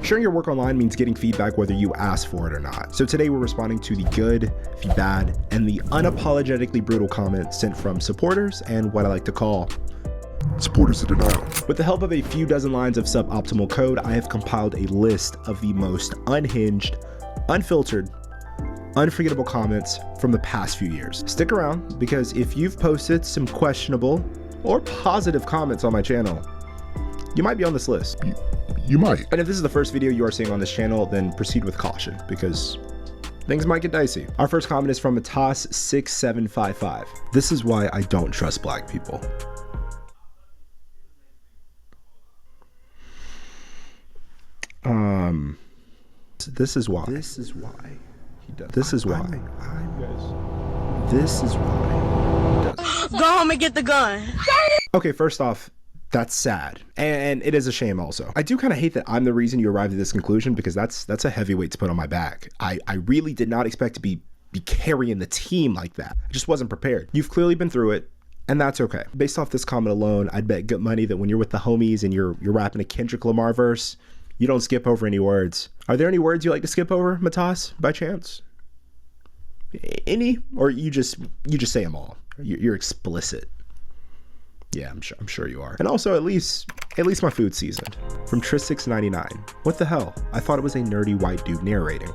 Sharing your work online means getting feedback whether you ask for it or not. So today we're responding to the good, the bad, and the unapologetically brutal comments sent from supporters and what I like to call supporters in denial. With the help of a few dozen lines of suboptimal code, I have compiled a list of the most unhinged, unfiltered, unforgettable comments from the past few years. Stick around, because if you've posted some questionable or positive comments on my channel, you might be on this list. You might. And if this is the first video you are seeing on this channel, then proceed with caution, because things might get dicey. Our first comment is from Matas6755. This is why I don't trust black people. This is why. This is why. He does. This is why. This is why. He does. Go home and get the gun. Okay, first off, that's sad. And it is a shame also. I do kind of hate that I'm the reason you arrived at this conclusion, because that's a heavy weight to put on my back. I really did not expect to be carrying the team like that. I just wasn't prepared. You've clearly been through it, and that's okay. Based off this comment alone, I'd bet good money that when you're with the homies and you're rapping a Kendrick Lamar verse, you don't skip over any words. Are there any words you like to skip over, Matas, by chance? Any? Or you just say them all? You're explicit. Yeah, I'm sure you are. And also, at least my food's seasoned. From Tris699. What the hell? I thought it was a nerdy white dude narrating.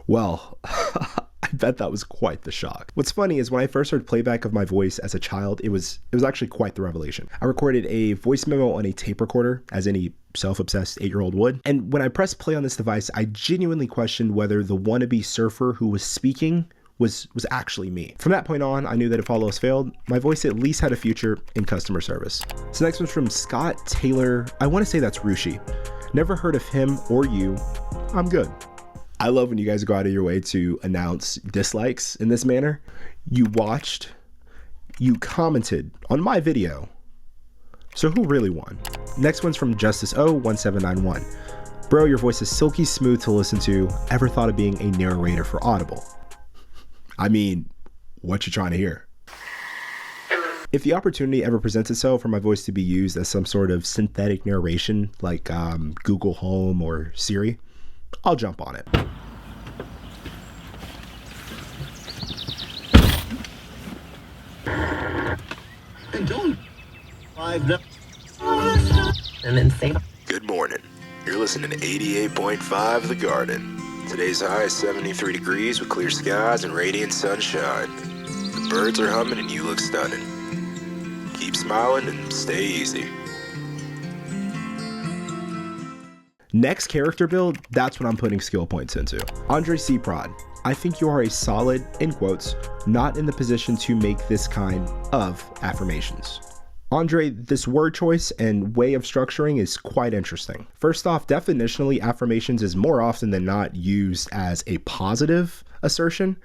Well, I bet that was quite the shock. What's funny is when I first heard playback of my voice as a child, it was actually quite the revelation. I recorded a voice memo on a tape recorder, as any self-obsessed 8-year-old would. And when I pressed play on this device, I genuinely questioned whether the wannabe surfer who was speaking was actually me. From that point on, I knew that if all else failed, my voice at least had a future in customer service. So next one's from Scott Taylor. I want to say that's Rushi. Never heard of him or you. I'm good. I love when you guys go out of your way to announce dislikes in this manner. You watched, you commented on my video. So who really won? Next one's from Justice O1791. Bro, your voice is silky smooth to listen to. Ever thought of being a narrator for Audible? I mean, what you trying to hear? If the opportunity ever presents itself for my voice to be used as some sort of synthetic narration, like Google Home or Siri, I'll jump on it. And don't and then say good morning. You're listening to 88.5 The Garden. Today's high is 73 degrees with clear skies and radiant sunshine. The birds are humming and you look stunning. Keep smiling and stay easy. Next character build, that's what I'm putting skill points into. Andre C. Prod. I think you are a solid, in quotes, not in the position to make this kind of affirmations. Andre, this word choice and way of structuring is quite interesting. First off, definitionally, affirmations is more often than not used as a positive assertion.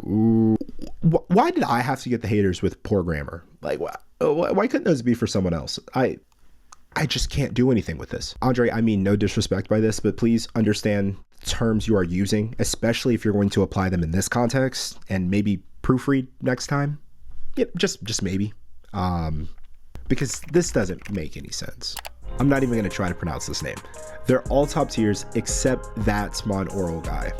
Why did I have to get the haters with poor grammar? Like, why couldn't those be for someone else? I just can't do anything with this. Andre, I mean no disrespect by this, but please understand terms you are using, especially if you're going to apply them in this context, and maybe proofread next time. Yeah, just maybe. Because this doesn't make any sense. I'm not even going to try to pronounce this name. They're all top tiers except that Mon Oral guy.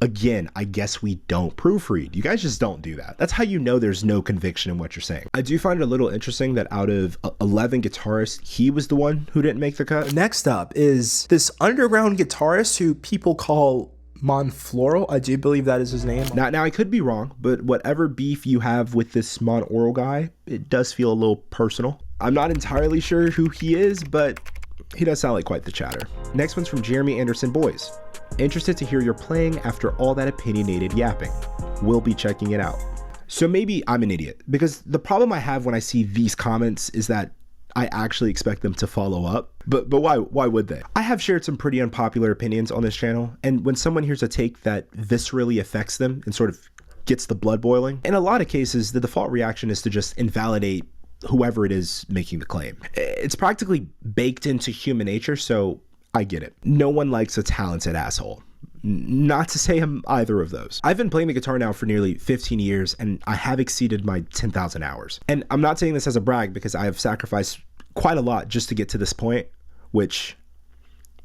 Again, I guess we don't proofread. You guys just don't do that. That's how you know there's no conviction in what you're saying. I do find it a little interesting that out of 11 guitarists, he was the one who didn't make the cut. Next up is this underground guitarist who people call Mon Floral. I do believe that is his name. Now I could be wrong, but whatever beef you have with this Mon Oral guy, it does feel a little personal. I'm not entirely sure who he is, but he does sound like quite the chatter. Next one's from Jeremy Anderson Boys. Interested to hear your playing after all that opinionated yapping. We'll be checking it out. So maybe I'm an idiot, because the problem I have when I see these comments is that I actually expect them to follow up. But why would they? I have shared some pretty unpopular opinions on this channel, and when someone hears a take that viscerally affects them and sort of gets the blood boiling, in a lot of cases, the default reaction is to just invalidate whoever it is making the claim. It's practically baked into human nature, so I get it. No one likes a talented asshole. Not to say I'm either of those. I've been playing the guitar now for nearly 15 years and I have exceeded my 10,000 hours. And I'm not saying this as a brag because I have sacrificed quite a lot just to get to this point which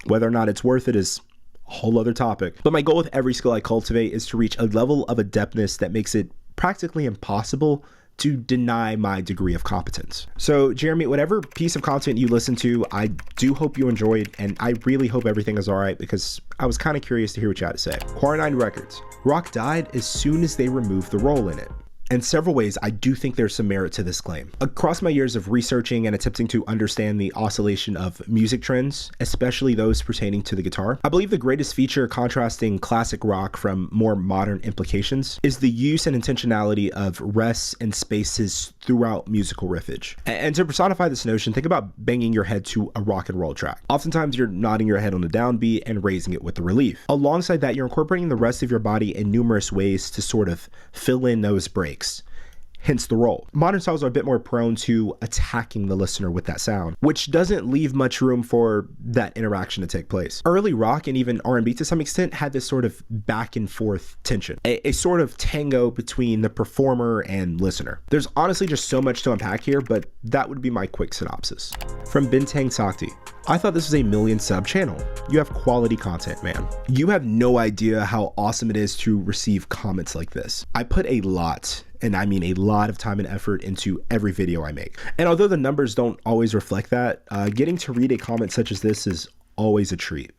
whether or not it's worth it is a whole other topic. But my goal with every skill I cultivate is to reach a level of adeptness that makes it practically impossible to deny my degree of competence. So Jeremy, whatever piece of content you listen to, I do hope you enjoyed, and I really hope everything is all right because I was kind of curious to hear what you had to say. Quarantine Records. Rock died as soon as they removed the roll in it. In several ways, I do think there's some merit to this claim. Across my years of researching and attempting to understand the oscillation of music trends, especially those pertaining to the guitar, I believe the greatest feature contrasting classic rock from more modern implications is the use and intentionality of rests and spaces throughout musical riffage. And to personify this notion, think about banging your head to a rock and roll track. Oftentimes, you're nodding your head on the downbeat and raising it with the relief. Alongside that, you're incorporating the rest of your body in numerous ways to sort of fill in those breaks. Hence the roll. Modern styles are a bit more prone to attacking the listener with that sound, which doesn't leave much room for that interaction to take place. Early rock and even R&B to some extent had this sort of back and forth tension, a sort of tango between the performer and listener. There's honestly just so much to unpack here, but that would be my quick synopsis. From Bintang Sakti. I thought this was a million sub channel. You have quality content, man. You have no idea how awesome it is to receive comments like this. I put a lot, and I mean a lot of time and effort into every video I make. And although the numbers don't always reflect that, getting to read a comment such as this is always a treat.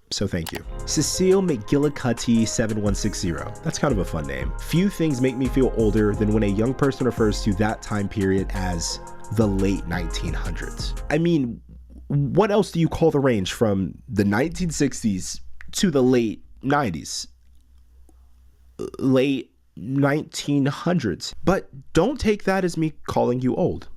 So thank you. Cecile McGillicuddy 7160. That's kind of a fun name. Few things make me feel older than when a young person refers to that time period as the late 1900s. I mean, what else do you call the range from the 1960s to the late 90s? Late 1900s. But don't take that as me calling you old.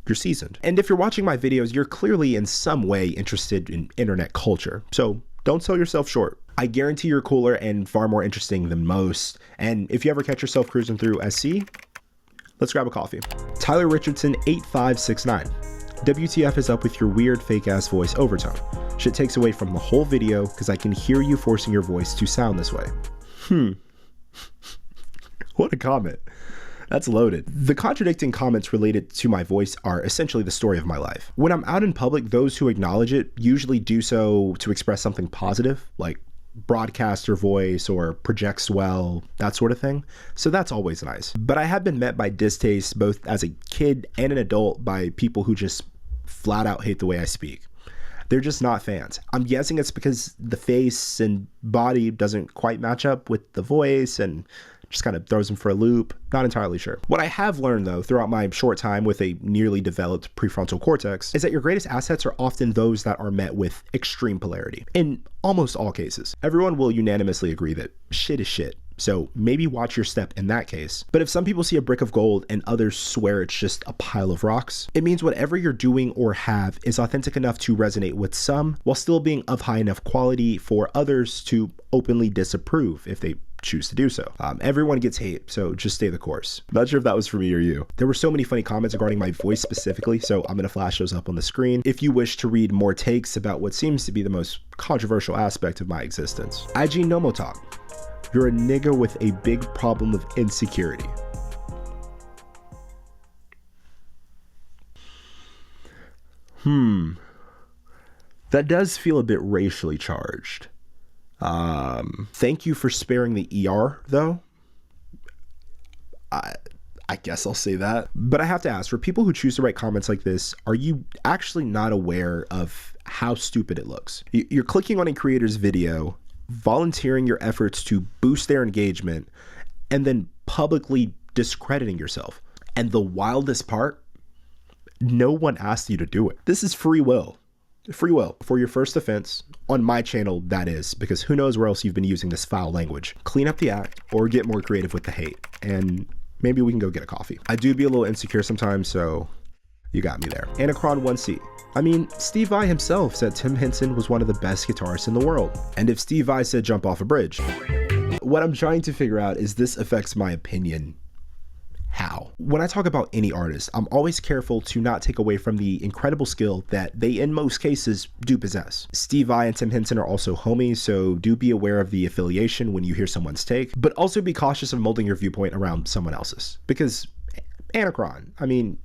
You're seasoned. And if you're watching my videos, you're clearly in some way interested in internet culture. So don't sell yourself short. I guarantee you're cooler and far more interesting than most. And if you ever catch yourself cruising through SC, let's grab a coffee. Tyler Richardson 8569. WTF is up with your weird fake ass voice overtone. Shit takes away from the whole video because I can hear you forcing your voice to sound this way. What a comment. That's loaded. The contradicting comments related to my voice are essentially the story of my life. When I'm out in public, those who acknowledge it usually do so to express something positive, like broadcaster voice or projects well, that sort of thing. So that's always nice. But I have been met by distaste both as a kid and an adult by people who just flat out hate the way I speak. They're just not fans. I'm guessing it's because the face and body doesn't quite match up with the voice and just kind of throws them for a loop. Not entirely sure. What I have learned though, throughout my short time with a nearly developed prefrontal cortex, is that your greatest assets are often those that are met with extreme polarity. In almost all cases, everyone will unanimously agree that shit is shit. So maybe watch your step in that case. But if some people see a brick of gold and others swear it's just a pile of rocks, it means whatever you're doing or have is authentic enough to resonate with some while still being of high enough quality for others to openly disapprove if they choose to do so. Everyone gets hate, so just stay the course. Not sure if that was for me or you. There were so many funny comments regarding my voice specifically, so I'm gonna flash those up on the screen if you wish to read more takes about what seems to be the most controversial aspect of my existence. IG Nomotalk. You're a nigga with a big problem of insecurity. That does feel a bit racially charged. Thank you for sparing the ER though. I guess I'll say that. But I have to ask, for people who choose to write comments like this, are you actually not aware of how stupid it looks? You're clicking on a creator's video, volunteering your efforts to boost their engagement, and then publicly discrediting yourself. And the wildest part, no one asked you to do it. This is free will. Free will for your first offense on my channel, that is, because who knows where else you've been using this foul language. Clean up the act or get more creative with the hate, and maybe we can go get a coffee. I do be a little insecure sometimes, so you got me there. Anacron 1C. I mean, Steve Vai himself said Tim Henson was one of the best guitarists in the world. And if Steve Vai said jump off a bridge, what I'm trying to figure out is this affects my opinion. How? When I talk about any artist, I'm always careful to not take away from the incredible skill that they in most cases do possess. Steve Vai and Tim Henson are also homies, so do be aware of the affiliation when you hear someone's take, but also be cautious of molding your viewpoint around someone else's. Because Anacron, I mean,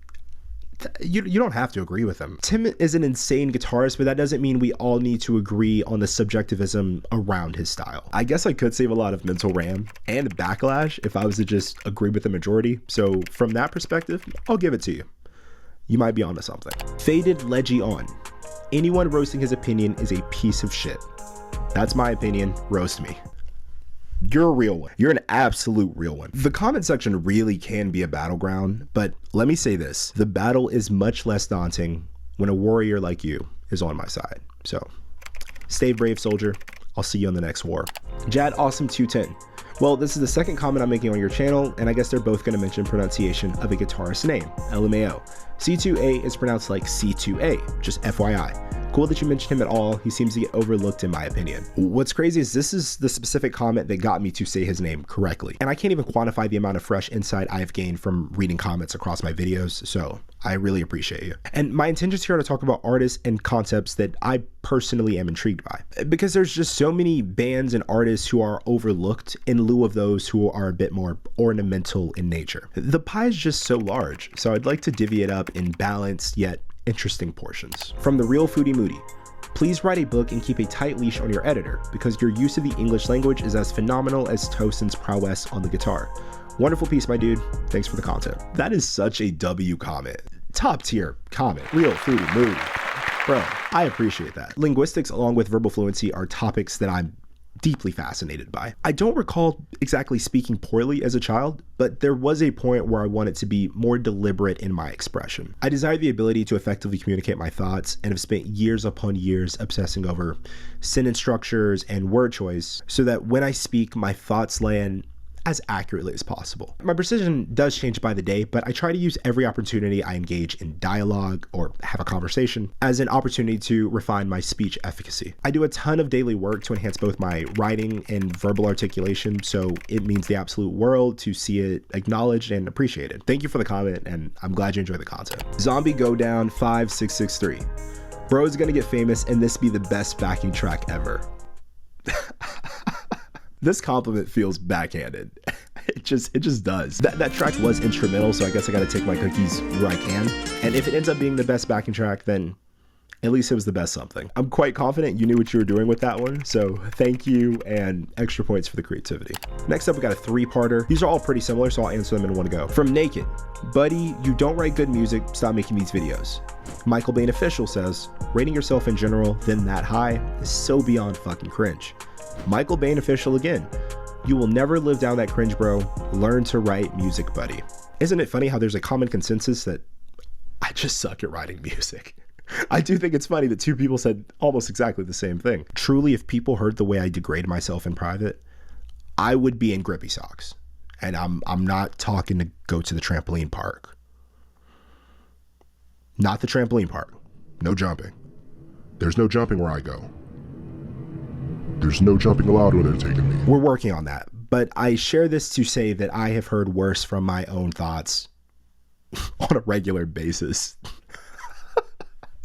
You don't have to agree with him. Tim is an insane guitarist, but that doesn't mean we all need to agree on the subjectivism around his style. I guess I could save a lot of mental RAM and backlash if I was to just agree with the majority. So from that perspective, I'll give it to you. You might be onto something. Faded Leggy on. Anyone roasting his opinion is a piece of shit. That's my opinion. Roast me. You're a real one. You're an absolute real one. The comment section really can be a battleground, but let me say this. The battle is much less daunting when a warrior like you is on my side. So stay brave, soldier. I'll see you on the next war. Jad Awesome 210. Well, this is the second comment I'm making on your channel, and I guess they're both going to mention pronunciation of a guitarist's name, LMAO. C2A is pronounced like C2A, just FYI. Cool that you mentioned him at all. He seems to get overlooked in my opinion. What's crazy is this is the specific comment that got me to say his name correctly. And I can't even quantify the amount of fresh insight I've gained from reading comments across my videos, so I really appreciate you. And my intentions here are to talk about artists and concepts that I personally am intrigued by. Because there's just so many bands and artists who are overlooked in lieu of those who are a bit more ornamental in nature. The pie is just so large, so I'd like to divvy it up in balanced yet interesting portions. From the Real Foodie Moody. Please write a book and keep a tight leash on your editor because your use of the English language is as phenomenal as Tosin's prowess on the guitar. Wonderful piece, my dude. Thanks for the content. That is such a W comment. Top tier comment. Real Foodie Moody. Bro, I appreciate that. Linguistics along with verbal fluency are topics that I'm deeply fascinated by. I don't recall exactly speaking poorly as a child, but there was a point where I wanted to be more deliberate in my expression. I desire the ability to effectively communicate my thoughts and have spent years upon years obsessing over sentence structures and word choice so that when I speak, my thoughts land as accurately as possible. My precision does change by the day, but I try to use every opportunity I engage in dialogue or have a conversation as an opportunity to refine my speech efficacy. I do a ton of daily work to enhance both my writing and verbal articulation, so it means the absolute world to see it acknowledged and appreciated. Thank you for the comment, and I'm glad you enjoy the content. Zombie Go Down 5663. Bro is gonna get famous and this be the best backing track ever. This compliment feels backhanded. It just does. That track was instrumental, so I guess I gotta take my cookies where I can. And if it ends up being the best backing track, then at least it was the best something. I'm quite confident you knew what you were doing with that one, so thank you and extra points for the creativity. Next up, we got a three-parter. These are all pretty similar, so I'll answer them in one go. From Naked, buddy, you don't write good music, stop making these videos. Michael Bain Official says, rating yourself in general, then that high, is so beyond fucking cringe. Michael Bain Official again. You will never live down that cringe, bro. Learn to write music, buddy. Isn't it funny how there's a common consensus that I just suck at writing music? I do think it's funny that two people said almost exactly the same thing. Truly, if people heard the way I degrade myself in private, I would be in grippy socks. And I'm not talking to go to the trampoline park. Not the trampoline park. No jumping. There's no jumping where I go. There's no jumping allowed where they're taking me. We're working on that, but I share this to say that I have heard worse from my own thoughts on a regular basis.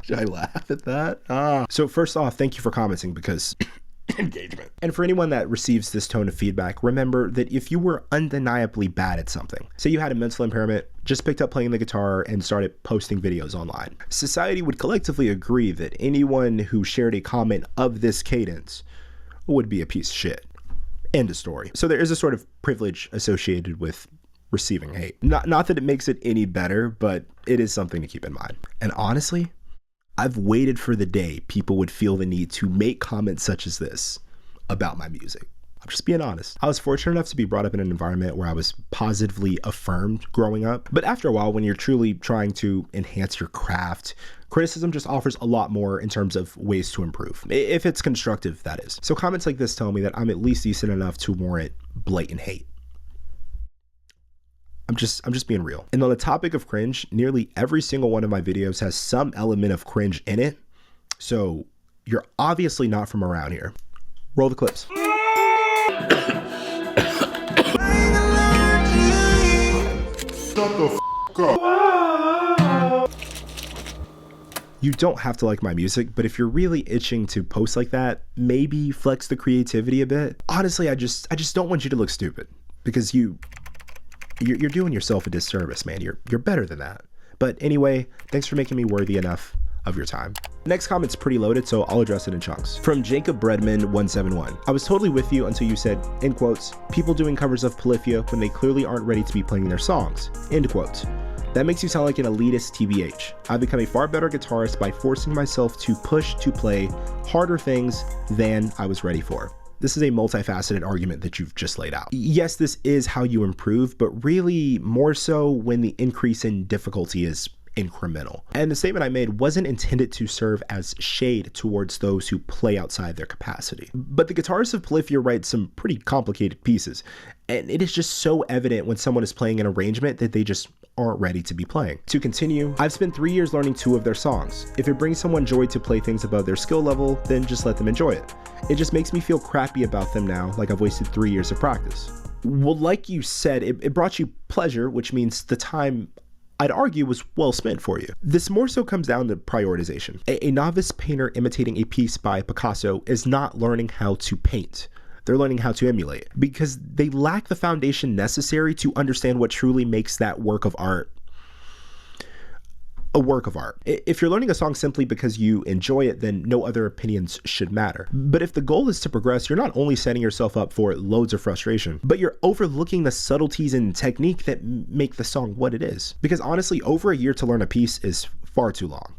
Should I laugh at that? So first off, thank you for commenting because engagement. And for anyone that receives this tone of feedback, remember that if you were undeniably bad at something, say you had a mental impairment, just picked up playing the guitar and started posting videos online, society would collectively agree that anyone who shared a comment of this cadence would be a piece of shit. End of story. So there is a sort of privilege associated with receiving hate. Not that it makes it any better, but it is something to keep in mind. And honestly, I've waited for the day people would feel the need to make comments such as this about my music. I'm just being honest. I was fortunate enough to be brought up in an environment where I was positively affirmed growing up. But after a while, when you're truly trying to enhance your craft, criticism just offers a lot more in terms of ways to improve, if it's constructive, that is. So comments like this tell me that I'm at least decent enough to warrant blatant hate. I'm just being real. And on the topic of cringe, nearly every single one of my videos has some element of cringe in it. So you're obviously not from around here. Roll the clips. Shut the f up. You don't have to like my music, but if you're really itching to post like that, maybe flex the creativity a bit. Honestly, I just don't want you to look stupid because you're doing yourself a disservice, man. You're better than that. But anyway, thanks for making me worthy enough of your time. Next comment's pretty loaded, so I'll address it in chunks. From Jacob Bredman 171. I was totally with you until you said, in quotes, people doing covers of Polyphia when they clearly aren't ready to be playing their songs, end quotes. That makes you sound like an elitist TBH. I've become a far better guitarist by forcing myself to push to play harder things than I was ready for. This is a multifaceted argument that you've just laid out. Yes, this is how you improve, but really more so when the increase in difficulty is incremental. And the statement I made wasn't intended to serve as shade towards those who play outside their capacity. But the guitarist of Polyphia writes some pretty complicated pieces, and it is just so evident when someone is playing an arrangement that they just aren't ready to be playing. To continue, I've spent 3 years learning 2 of their songs. If it brings someone joy to play things above their skill level, then just let them enjoy it. It just makes me feel crappy about them now, like I've wasted 3 years of practice. Well, like you said, it brought you pleasure, which means the time I'd argue was well spent for you. This more so comes down to prioritization. A novice painter imitating a piece by Picasso is not learning how to paint. They're learning how to emulate because they lack the foundation necessary to understand what truly makes that work of art a work of art. If you're learning a song simply because you enjoy it, then no other opinions should matter. But if the goal is to progress, you're not only setting yourself up for loads of frustration, but you're overlooking the subtleties and technique that make the song what it is. Because honestly, over a year to learn a piece is far too long.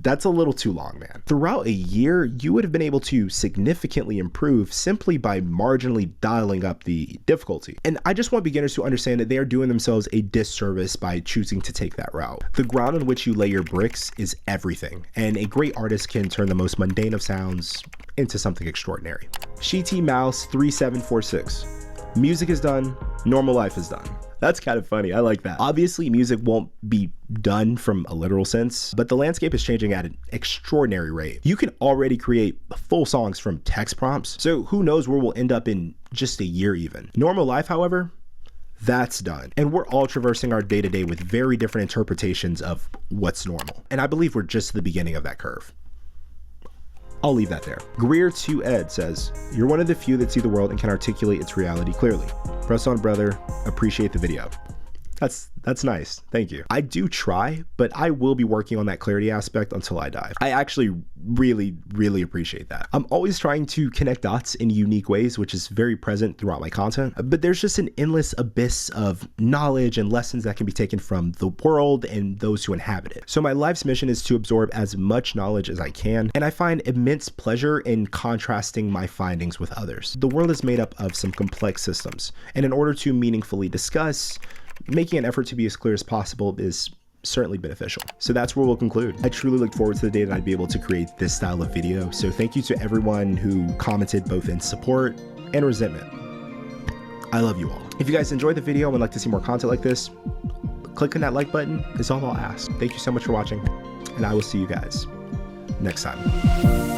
That's a little too long, man. Throughout a year, you would have been able to significantly improve simply by marginally dialing up the difficulty. And I just want beginners to understand that they are doing themselves a disservice by choosing to take that route. The ground on which you lay your bricks is everything, and a great artist can turn the most mundane of sounds into something extraordinary. Shiti Mouse 3746. Music is done, normal life is done. That's kind of funny. I like that. Obviously, music won't be done from a literal sense, but the landscape is changing at an extraordinary rate. You can already create full songs from text prompts, so who knows where we'll end up in just a year even. Normal life, however, that's done. And we're all traversing our day-to-day with very different interpretations of what's normal. And I believe we're just at the beginning of that curve. I'll leave that there. Greer2Ed says, you're one of the few that see the world and can articulate its reality clearly. Press on, brother. Appreciate the video. That's nice. Thank you. I do try, but I will be working on that clarity aspect until I die. I actually really appreciate that. I'm always trying to connect dots in unique ways, which is very present throughout my content, but there's just an endless abyss of knowledge and lessons that can be taken from the world and those who inhabit it. So my life's mission is to absorb as much knowledge as I can, and I find immense pleasure in contrasting my findings with others. The world is made up of some complex systems, and in order to meaningfully discuss, making an effort to be as clear as possible is certainly beneficial. So that's where we'll conclude. I truly look forward to the day that I'd be able to create this style of video. So thank you to everyone who commented both in support and resentment. I love you all. If you guys enjoyed the video and would like to see more content like this, clicking that like button is all I'll ask. Thank you so much for watching, and I will see you guys next time.